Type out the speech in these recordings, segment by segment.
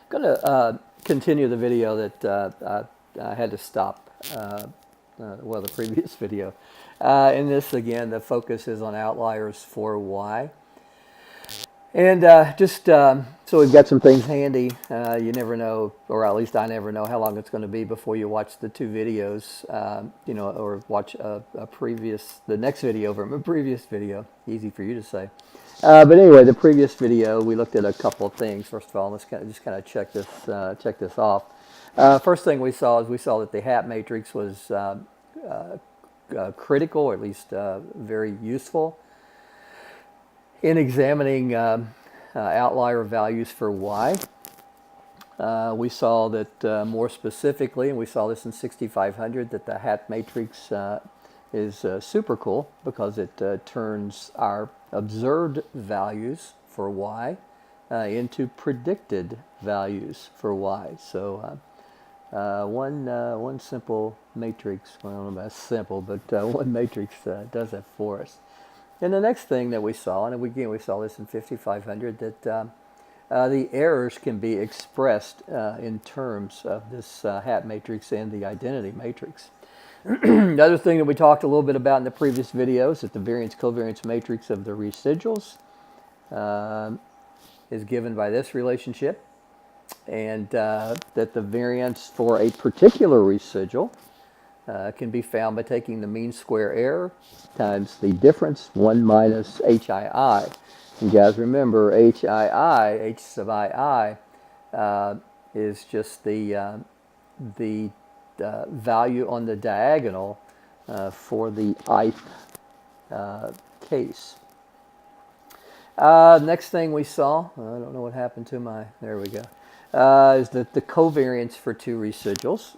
I'm going to continue the video that I had to stop, well, the previous video. In this, again, the focus is on outliers for Y. And so we've got some things handy. You never know, or at least I never know how long it's going to be before you watch the two videos, or watch the next video from a previous video. Easy for you to say. But anyway, the previous video, we looked at a couple of things. First of all, let's kind of check this off. First thing we saw that the hat matrix was critical, or at least very useful in examining outlier values for Y. We saw that more specifically, and we saw this in 6500, that the hat matrix is super cool because it turns our observed values for Y into predicted values for Y. So one simple matrix, well, I don't know about simple, but one matrix does that for us. And the next thing that we saw, and again we saw this in 5500, that the errors can be expressed in terms of this hat matrix and the identity matrix. The other thing that we talked a little bit about in the previous video is that the variance-covariance matrix of the residuals is given by this relationship, and that the variance for a particular residual can be found by taking the mean square error times the difference, 1 minus HII. And guys, remember, HII, H sub II, is just the value on the diagonal for the ith case. Next thing we saw, I don't know what happened to my, there we go, is that the covariance for two residuals,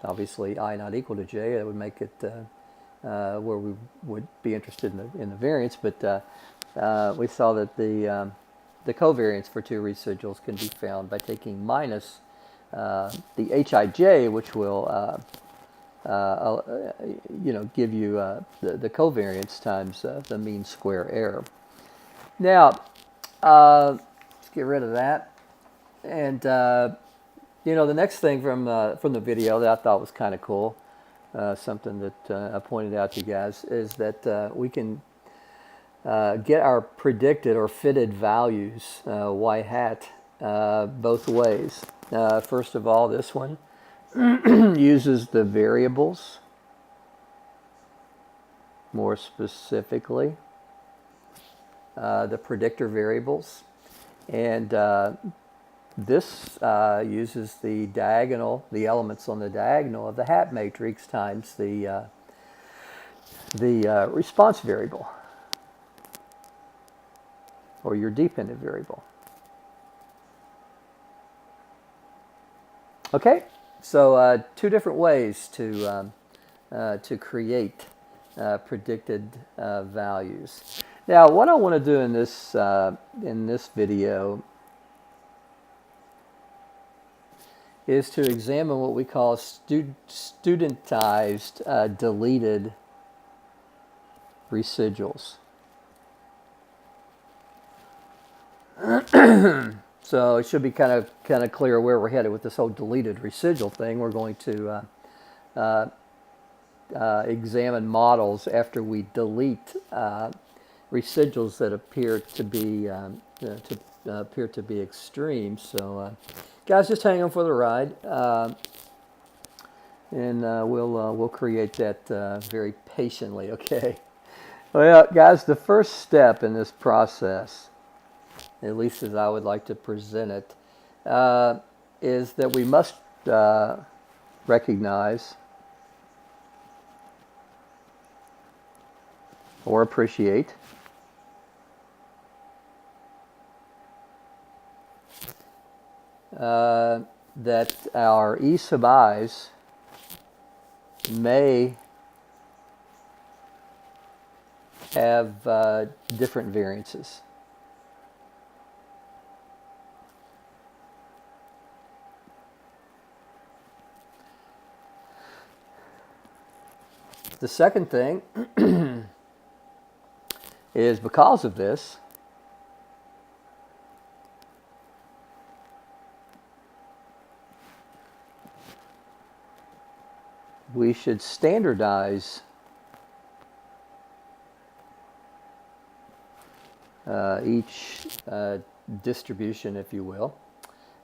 obviously I not equal to J, that would make it where we would be interested in the variance, but we saw that the covariance for two residuals can be found by taking minus the Hij, which will give you the covariance times the mean square error. Now, let's get rid of that. And the next thing from the video that I thought was kind of cool, something that I pointed out to you guys, is that we can get our predicted or fitted values, Y hat, both ways. First of all, this one uses the variables, more specifically the predictor variables, and this uses the diagonal, the elements on the diagonal of the hat matrix times the response variable, or your dependent variable. Okay, so two different ways to create predicted values. Now, what I want to do in this video is to examine what we call studentized deleted residuals. So it should be kind of clear where we're headed with this whole deleted residual thing. We're going to examine models after we delete residuals that appear to be extreme. So guys, just hang on for the ride, and we'll create that very patiently. Okay. Well, guys, the first step in this process, at least as I would like to present it, is that we must recognize or appreciate that our E sub i's may have different variances. The second thing is, because of this, we should standardize each distribution, if you will.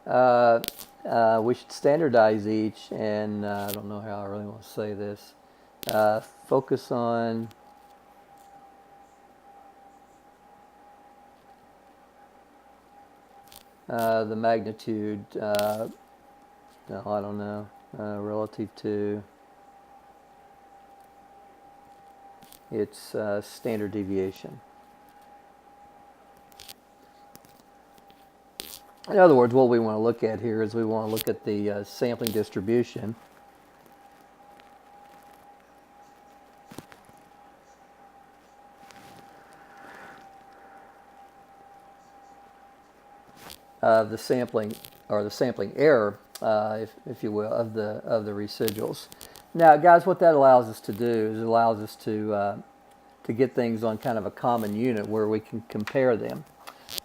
We should standardize each, and I don't know how I really want to say this. Focus on the magnitude, no, I don't know, relative to its standard deviation. In other words, what we want to look at here is we want to look at the sampling distribution of the sampling, or the sampling error, if you will, of the residuals. Now, guys, what that allows us to do is it allows us to get things on kind of a common unit where we can compare them.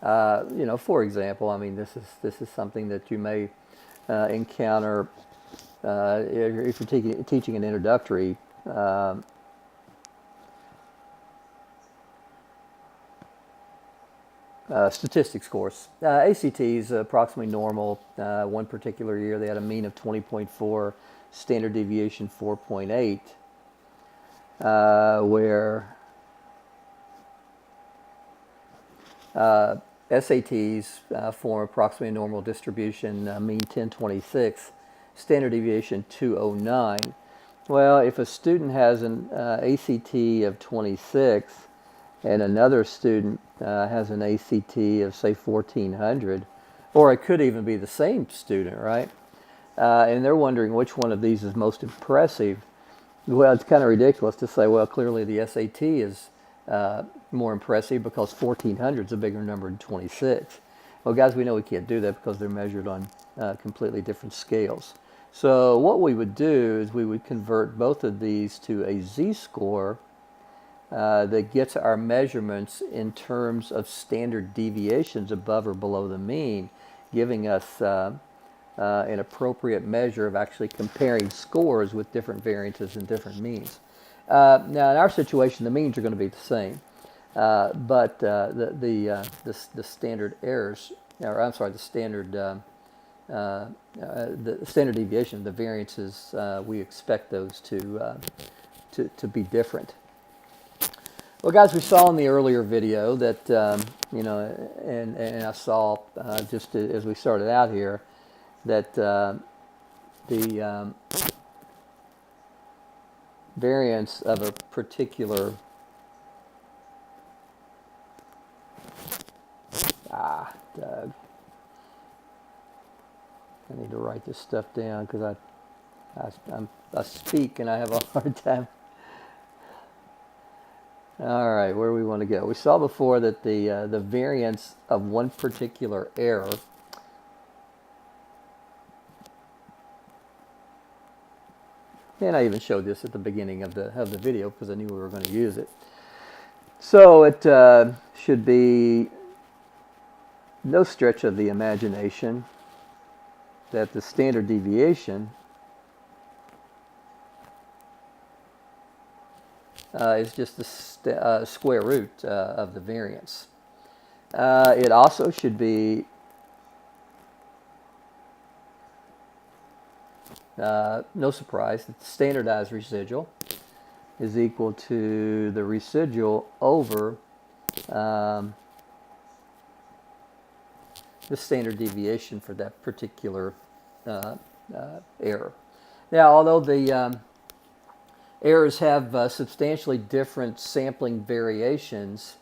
You know, for example, I mean, this is something that you may encounter if you're teaching an introductory statistics course. ACT is approximately normal. One particular year they had a mean of 20.4, standard deviation 4.8, where SATs form approximately a normal distribution, mean 1026, standard deviation 209. Well, if a student has an ACT of 26 and another student has an ACT of, say, 1400, or it could even be the same student, right? And they're wondering which one of these is most impressive. Well, it's kind of ridiculous to say, well, clearly the SAT is more impressive because 1400 is a bigger number than 26. Well, guys, we know we can't do that because they're measured on completely different scales. So what we would do is we would convert both of these to a z-score that gets our measurements in terms of standard deviations above or below the mean, giving us an appropriate measure of actually comparing scores with different variances and different means. Now, in our situation, the means are going to be the same, but the standard errors, or I'm sorry, the standard deviation, the variances, we expect those to be different. Well, guys, we saw in the earlier video that you know, and I saw just as we started out here that the variance of a particular Doug, I need to write this stuff down because I speak and I have a hard time. All right, where do we want to go? We saw before that the variance of one particular error and I even showed this at the beginning of the video because I knew we were going to use it. So it should be no stretch of the imagination that the standard deviation is just the square root of the variance. It also should be no surprise that the standardized residual is equal to the residual over the standard deviation for that particular error. Now, although the errors have substantially different sampling variations,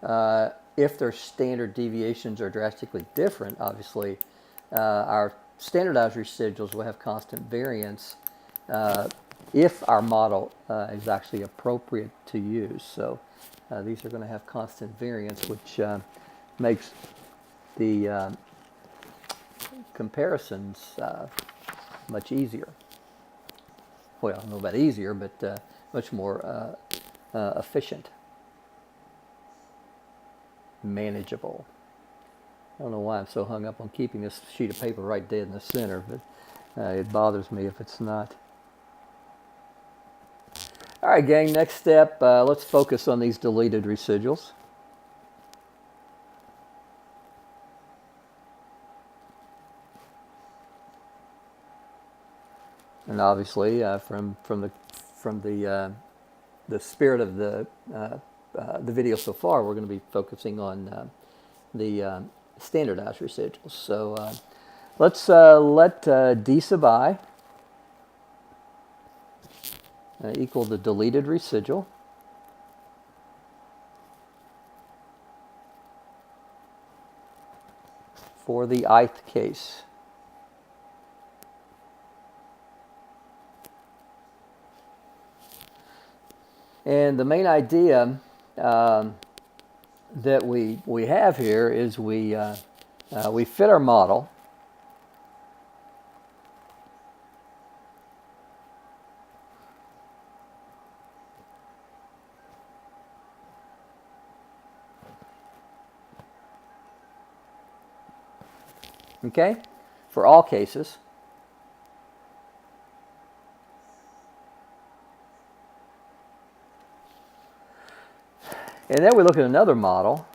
if their standard deviations are drastically different, obviously our standardized residuals will have constant variance if our model is actually appropriate to use. So these are going to have constant variance, which makes the comparisons much easier. Well, I don't know about easier, but much more efficient, manageable. I don't know why I'm so hung up on keeping this sheet of paper right dead in the center, but it bothers me if it's not. All right, gang, next step, let's focus on these deleted residuals. And obviously, from the spirit of the video so far, we're going to be focusing on the standardized residuals. So let's let d sub I equal the deleted residual for the ith case. And the main idea that we have here is we fit our model. Okay, for all cases. And then we look at another model.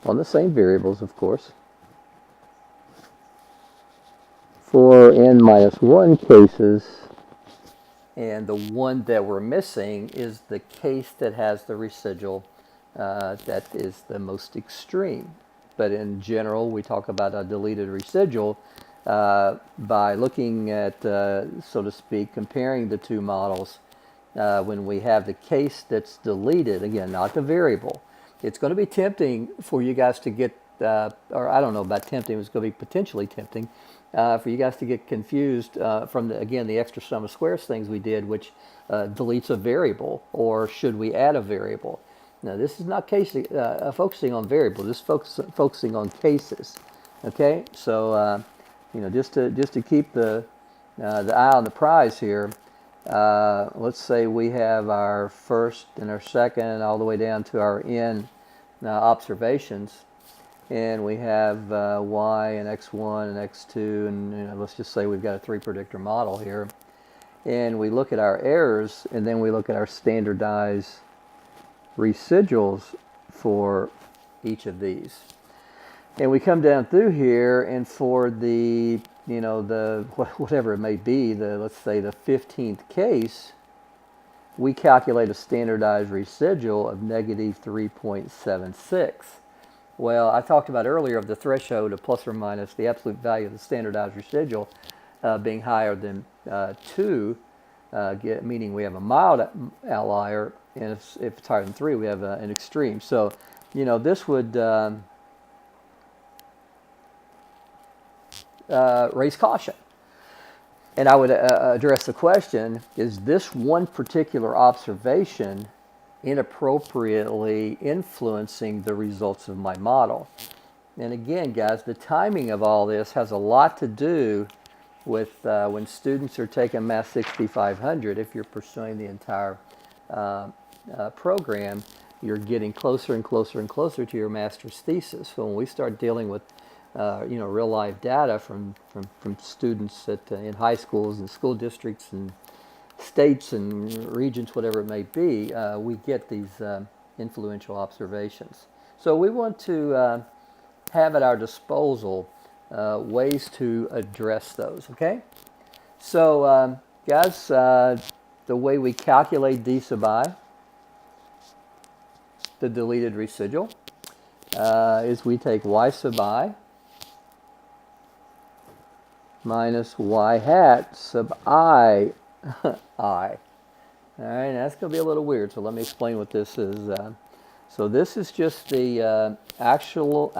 On the same variables, of course. For n minus 1 cases. And the one that we're missing is the case that has the residual that is the most extreme. But in general, we talk about a deleted residual by looking at, so to speak, comparing the two models. When we have the case that's deleted, again, not the variable, it's going to be tempting for you guys to get, or I don't know about tempting, it's going to be potentially tempting for you guys to get confused from, again, the extra sum of squares things we did, which deletes a variable, or should we add a variable? Now, this is not focusing on variables, this is focusing on cases, okay? So, just to keep the eye on the prize here, let's say we have our first and our second all the way down to our n observations, and we have y and x1 and x2, and let's just say we've got a 3 predictor model here, and we look at our errors, and then we look at our standardized residuals for each of these. And we come down through here, and for the, whatever it may be, let's say the 15th case, we calculate a standardized residual of negative 3.76. Well, I talked about earlier of the threshold of plus or minus the absolute value of the standardized residual being higher than 2, meaning we have a mild outlier, and if it's higher than 3, we have an extreme. So, this would raise caution. And I would address the question, is this one particular observation inappropriately influencing the results of my model? And again, guys, the timing of all this has a lot to do with when students are taking Math 6500. If you're pursuing the entire program, you're getting closer and closer and closer to your master's thesis. So when we start dealing with real life data from students in high schools and school districts and states and regions, whatever it may be, we get these influential observations. So we want to have at our disposal ways to address those, okay? So guys, the way we calculate d sub I, the deleted residual, is we take y sub I minus y hat sub I. All right, that's going to be a little weird, so let me explain what this is. So this is just the actual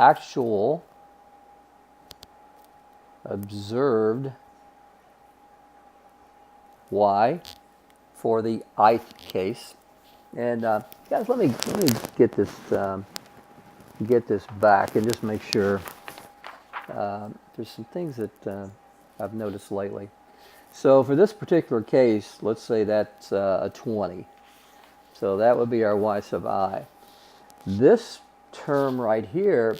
observed y for the ith case. And guys, let me get this back and just make sure. There's some things that I've noticed lately. So for this particular case, let's say that's a 20. So that would be our y sub I. This term right here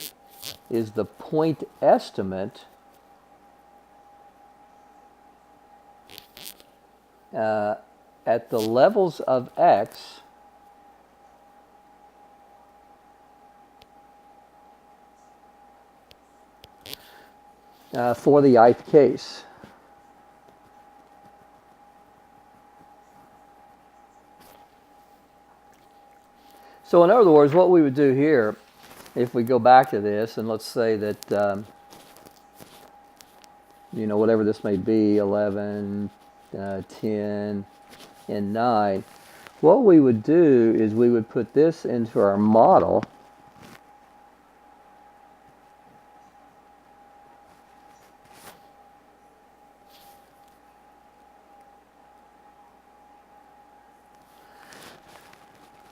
is the point estimate at the levels of x for the ith case. So in other words, what we would do here, if we go back to this, and let's say that, whatever this may be, 11, 10, and 9, what we would do is we would put this into our model.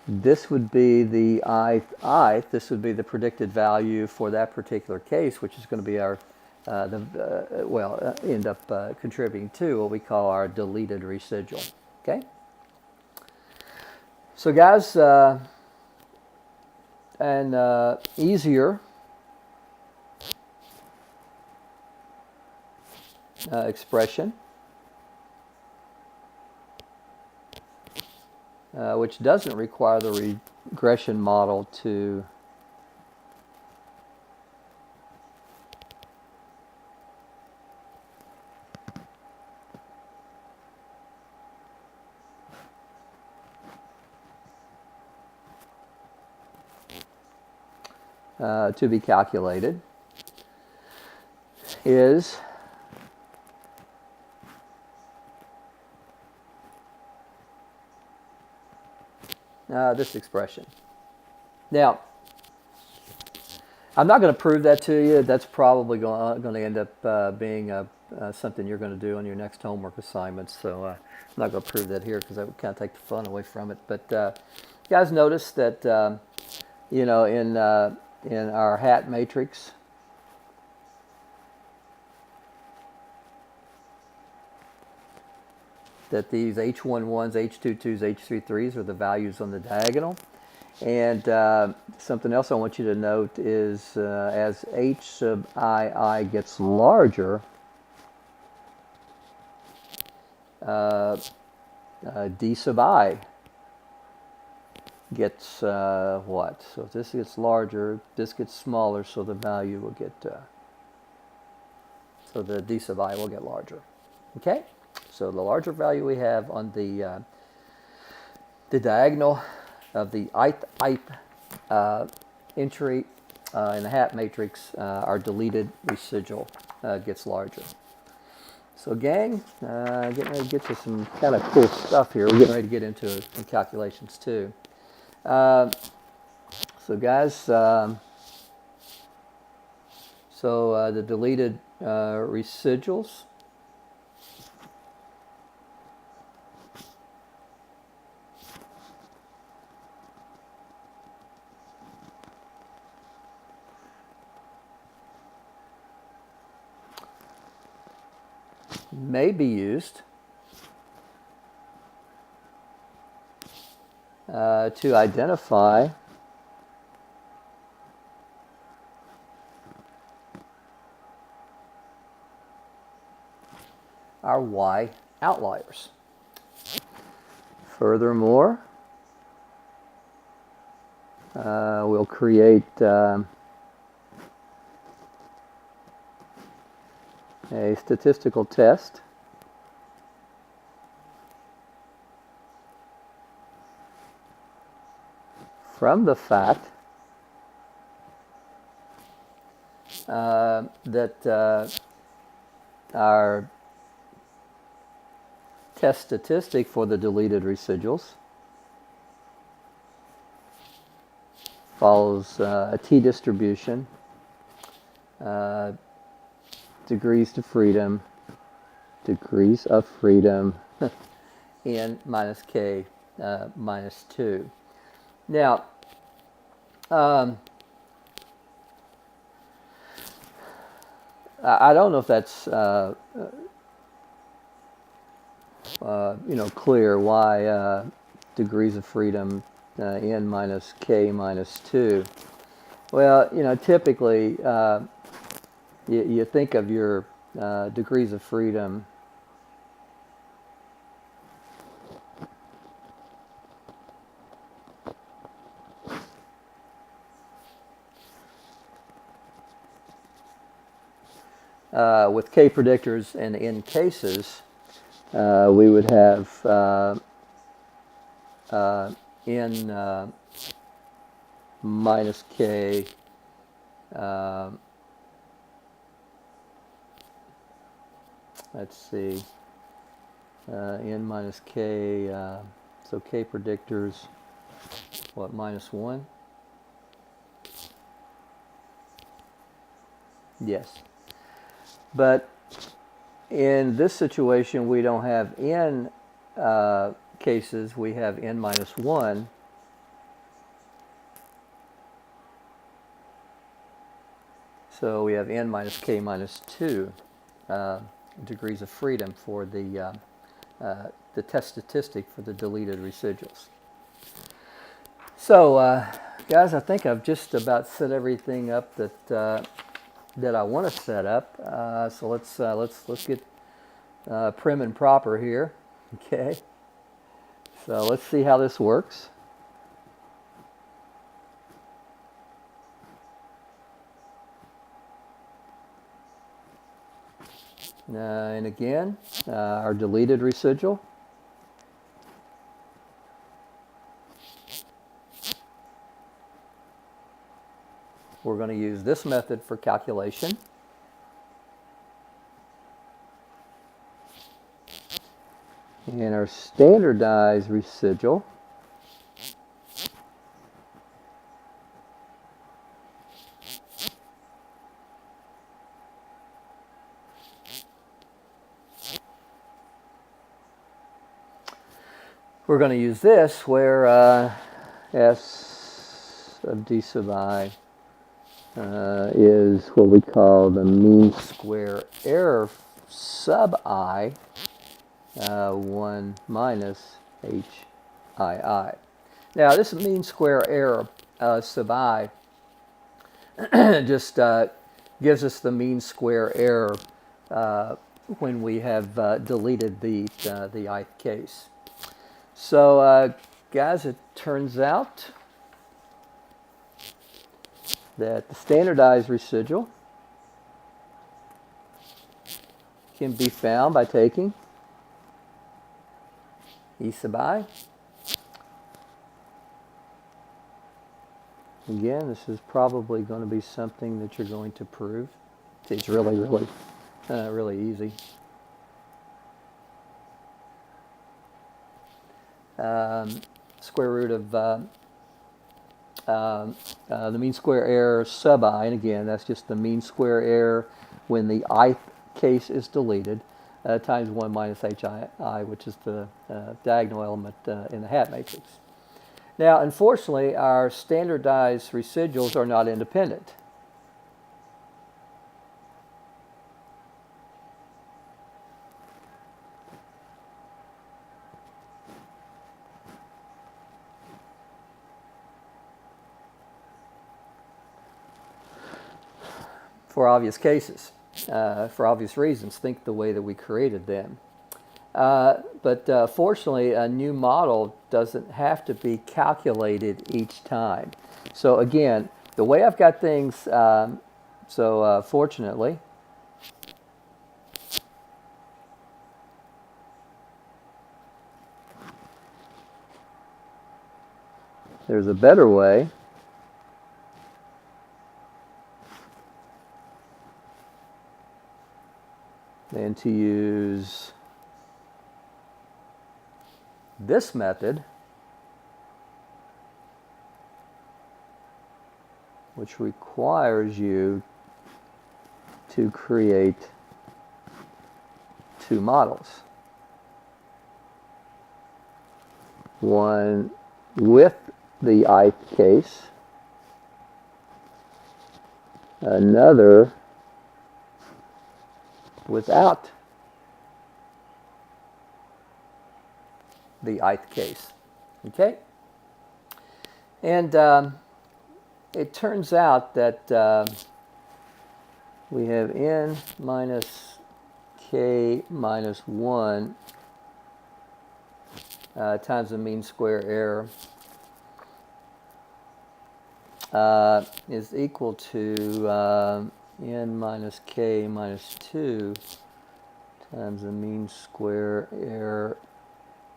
This would be the ith. This would be the predicted value for that particular case, which is going to be our, end up contributing to what we call our deleted residual. Okay. So guys, an easier expression, which doesn't require the regression model to be calculated, is this expression. Now, I'm not going to prove that to you. That's probably going to end up being something you're going to do on your next homework assignment. So I'm not going to prove that here because that would kind of take the fun away from it. But you guys notice that in our hat matrix, that these H11s, H22s, H33s are the values on the diagonal. And something else I want you to note is as H sub II gets larger, D sub I gets what? So if this gets larger, this gets smaller, so the value will get, so the D sub I will get larger. Okay? So the larger value we have on the diagonal of the ith entry in the hat matrix, our deleted residual gets larger. So gang, getting ready to get to some kind of cool stuff here. We're getting ready to get into some calculations too. So guys, the deleted residuals. May be used to identify our Y outliers. Furthermore, we'll create a statistical test from the fact that our test statistic for the deleted residuals follows a t-distribution, degrees of freedom, n minus k minus 2. Now, I don't know if that's clear why degrees of freedom n minus k minus 2. Well, typically you think of your degrees of freedom with k predictors and n cases, we would have n minus k let's see, n minus k, so k predictors, what, minus 1? Yes. But in this situation, we don't have n cases, we have n minus 1. So we have n minus k minus 2 degrees of freedom for the test statistic for the deleted residuals. So, guys, I think I've just about set everything up that I want to set up. So let's get prim and proper here. Okay. So let's see how this works. And again, our deleted residual. We're going to use this method for calculation. And our standardized residual we're going to use this where S of d sub I is what we call the mean square error sub I, 1 minus HII. Now this mean square error sub I just gives us the mean square error when we have deleted the ith case. So guys, it turns out that the standardized residual can be found by taking E sub I. Again, this is probably going to be something that you're going to prove. It's really easy. Square root of the mean square error sub I, and again, that's just the mean square error when the ith case is deleted, times 1 minus HI, which is the diagonal element in the hat matrix. Now, unfortunately, our standardized residuals are not independent. For obvious cases, for obvious reasons, think the way that we created them. But fortunately, a new model doesn't have to be calculated each time. So again, the way I've got things, fortunately, there's a better way. Than to use this method, which requires you to create two models. One with the ith case, another without the ith case. Okay? And it turns out that we have n minus k minus 1 times the mean square error is equal to n minus k minus 2 times the mean square error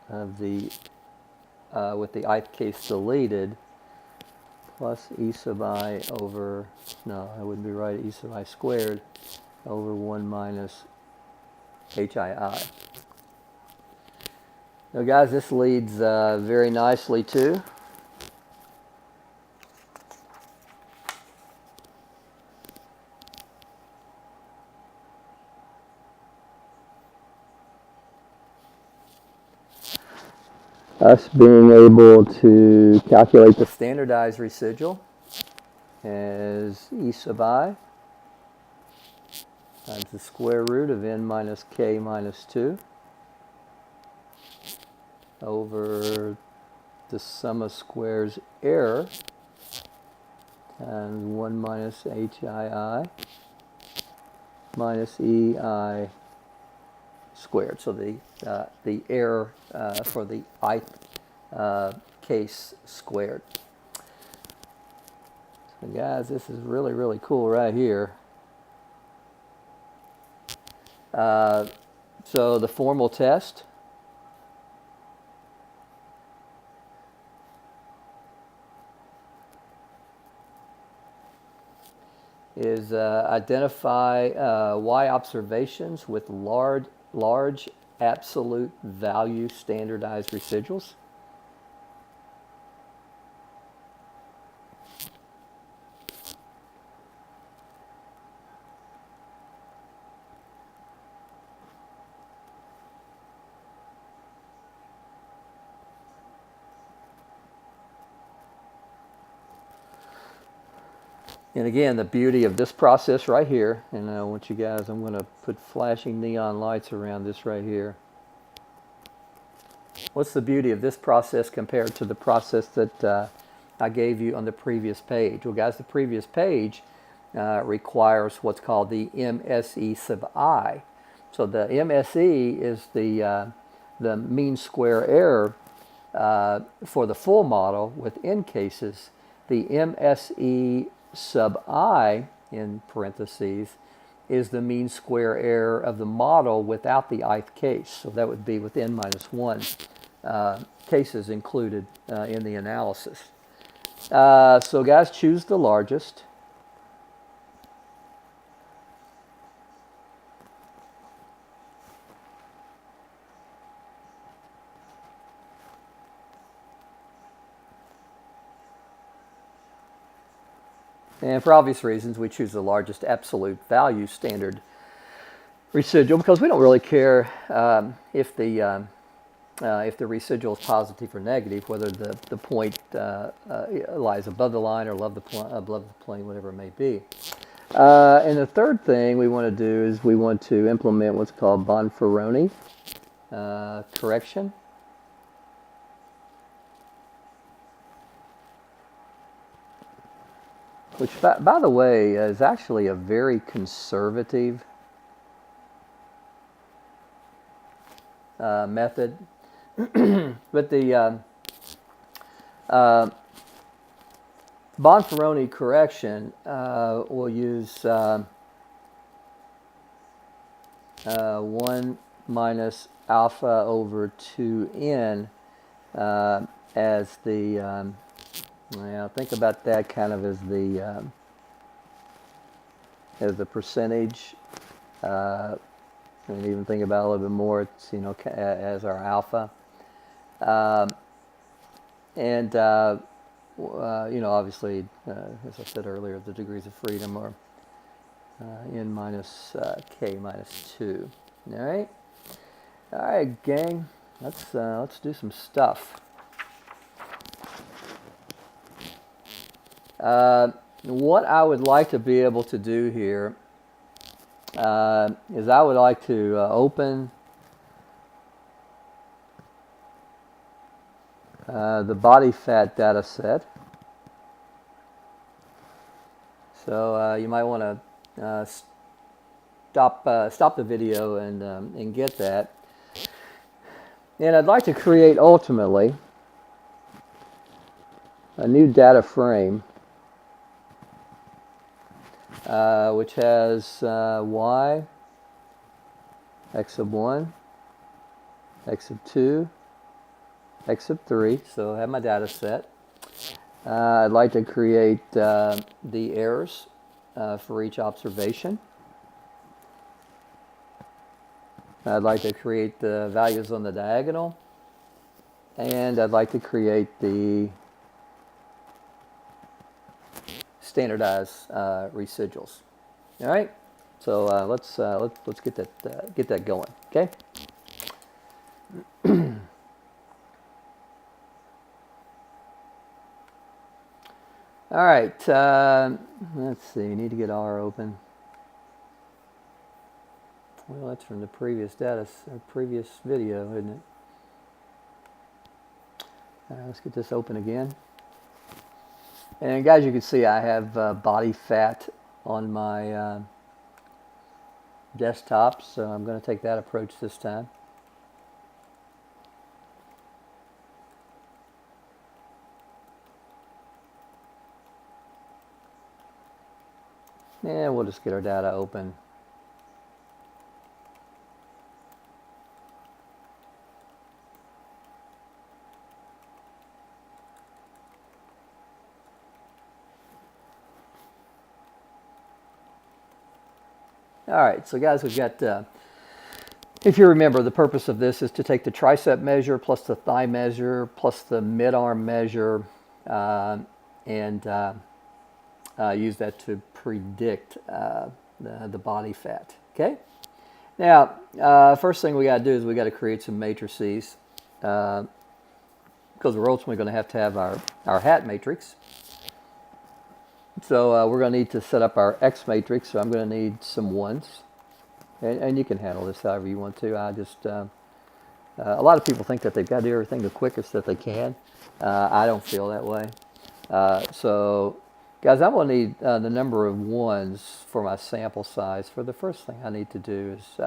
of the, with the ith case deleted, plus e sub I over, no, that wouldn't be right, e sub I squared over 1 minus hii. Now guys, this leads very nicely to us being able to calculate the standardized residual as e sub I times the square root of n minus k minus 2 over the sum of squares error times 1 minus hii minus ei squared. So the error for the ith case squared. So guys, this is really, really cool right here. So the formal test is identify y observations with large absolute value standardized residuals. And again, the beauty of this process right here, and I want you guys, I'm going to put flashing neon lights around this right here. What's the beauty of this process compared to the process that I gave you on the previous page? Well, guys, the previous page requires what's called the MSE sub I. So the MSE is the mean square error for the full model with n cases. The MSE sub I, in parentheses, is the mean square error of the model without the ith case. So that would be with n minus 1 cases included in the analysis. So guys, choose the largest. And for obvious reasons, we choose the largest absolute value standard residual because we don't really care if the residual is positive or negative, whether the point lies above the line or above the plane, whatever it may be. And the third thing we want to do is we want to implement what's called Bonferroni correction. Which, by the way, is actually a very conservative method. But the Bonferroni correction will use 1 minus alpha over 2n as the well, think about that kind of as the percentage, and even think about it a little bit more. It's, you know, as our alpha, and you know, obviously, as I said earlier, the degrees of freedom are n minus k minus 2. All right, gang. Let's do some stuff. What I would like to be able to do here is I would like to open the body fat data set. So you might want to stop the video and get that. And I'd like to create ultimately a new data frame which has y, x sub 1, x sub 2, x sub 3. So I have my data set. I'd like to create the errors for each observation. I'd like to create the values on the diagonal. And I'd like to create the standardized residuals. All right, so let's get that going. Okay. All right. Let's see. Need to get R open. Well, that's from the previous previous video, isn't it? All right, let's get this open again. And guys, you can see I have body fat on my desktop, so I'm going to take that approach this time. And we'll just get our data open. All right, so guys, we've got, if you remember, the purpose of this is to take the tricep measure plus the thigh measure plus the mid-arm measure and use that to predict the body fat. Okay. Now, first thing we got to do is we got to create some matrices because we're ultimately going to have our hat matrix. So we're going to need to set up our X matrix. So I'm going to need some ones, and you can handle this however you want to. I just a lot of people think that they've got to do everything the quickest that they can. I don't feel that way. So, guys, I'm going to need the number of ones for my sample size. For the first thing I need to do is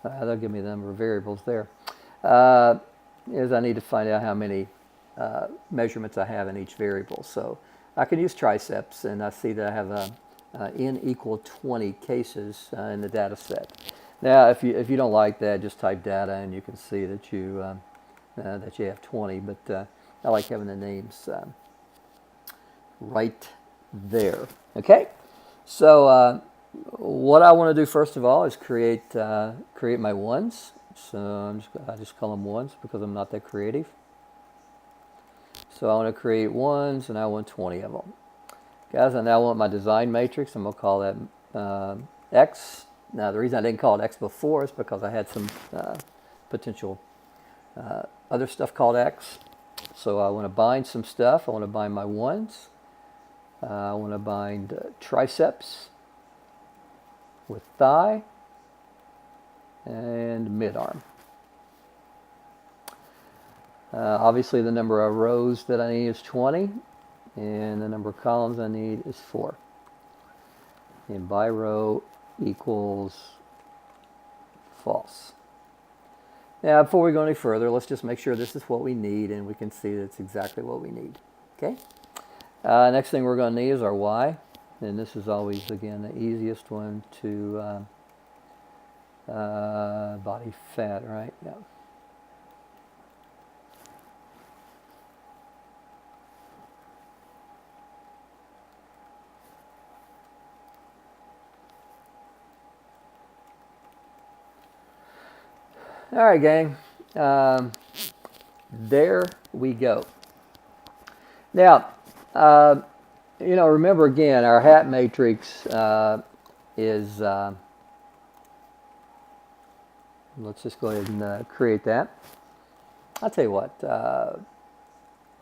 they'll give me the number of variables there. Is I need to find out how many measurements I have in each variable. So I can use triceps, and I see that I have n equal 20 cases in the data set. Now, if you don't like that, just type data, and you can see that you have 20. But I like having the names right there. Okay, so what I want to do first of all is create my ones. So I just call them ones because I'm not that creative. So I want to create ones, and I want 20 of them. Guys, I now want my design matrix. I'm going to call that X. Now, the reason I didn't call it X before is because I had some potential other stuff called X. So I want to bind some stuff. I want to bind my ones. I want to bind triceps with thigh and mid-arm. Obviously, the number of rows that I need is 20, and the number of columns I need is 4. And by row equals false. Now, before we go any further, let's just make sure this is what we need, and we can see that it's exactly what we need. Okay. Next thing we're going to need is our Y, and this is always, again, the easiest one to body fat, right? Yeah. All right, gang. There we go. Now, remember again, our hat matrix is, let's just go ahead and create that. I'll tell you what,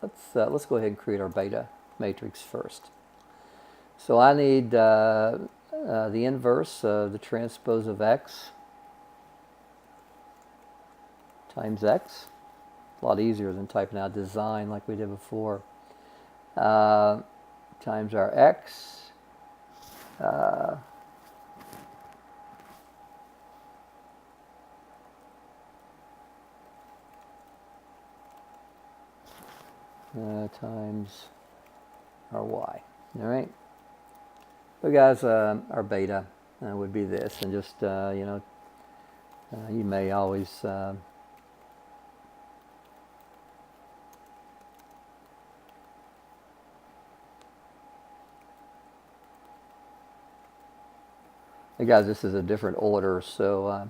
let's go ahead and create our beta matrix first. So I need the inverse of the transpose of X times X. A lot easier than typing out design like we did before. Times our X. Times our Y. All right. So guys, our beta would be this, and just you may always hey guys, this is a different order, so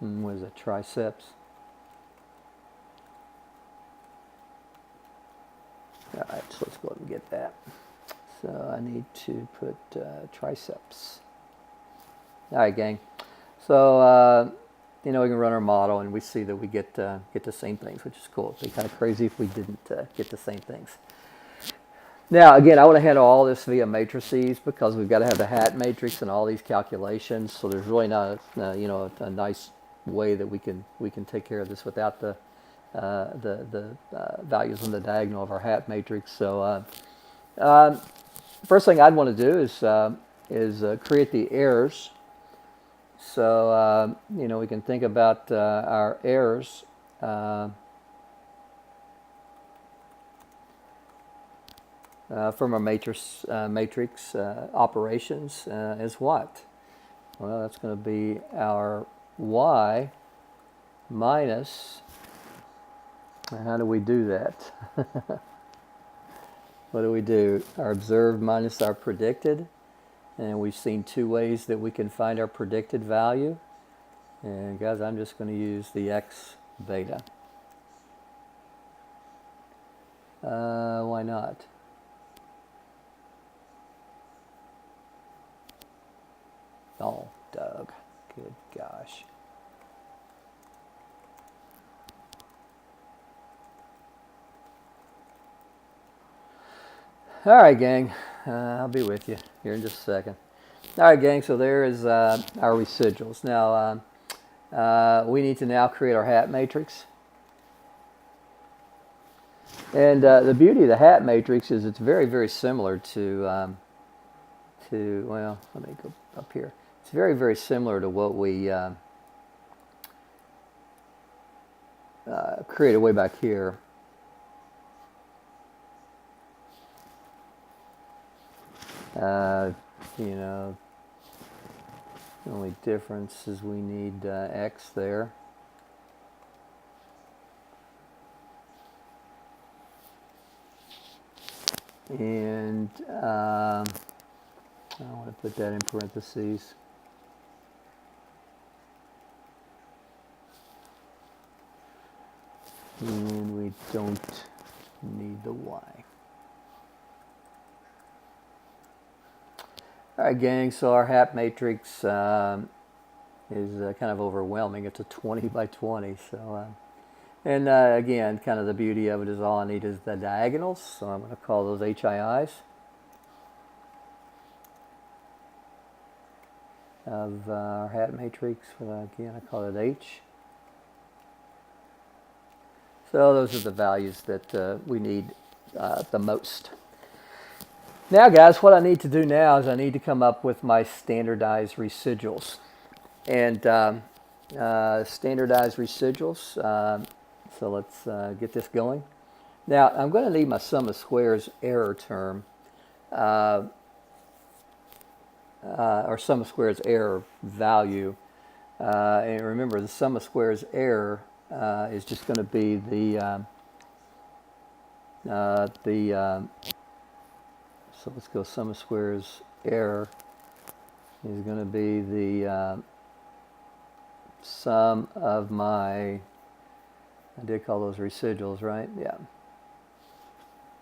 what is it, triceps? Alright, so let's go ahead and get that. So I need to put triceps. Alright gang, so we can run our model and we see that we get the same things, which is cool. It'd be kind of crazy if we didn't get the same things. Now again, I want to handle all this via matrices because we've got to have the hat matrix and all these calculations. So there's really not a nice way that we can take care of this without the values on the diagonal of our hat matrix. So first thing I'd want to do is create the errors. So we can think about our errors from our matrix operations as what? Well, that's going to be our y minus. How do we do that? What do we do? Our observed minus our predicted. And we've seen two ways that we can find our predicted value. And guys, I'm just going to use the x beta. Why not? Oh, Doug. Good gosh. All right, gang. I'll be with you here in just a second. All right, gang. So there is our residuals. Now, we need to now create our hat matrix. And the beauty of the hat matrix is it's very, very similar to well, let me go up here. It's very, very similar to what we created way back here. The only difference is we need x there. And I want to put that in parentheses. And we don't need the y. All right, gang, so our hat matrix is kind of overwhelming. It's a 20 by 20. So, again, kind of the beauty of it is all I need is the diagonals. So I'm going to call those HIIs of our hat matrix. Again, I call it H. So those are the values that we need the most. Now, guys, what I need to do now is I need to come up with my standardized residuals. And standardized residuals, so let's get this going. Now, I'm going to need my sum of squares error term, or sum of squares error value. And remember, the sum of squares error is just going to be so let's go sum of squares error is going to be the sum of my, I did call those residuals, right? Yeah.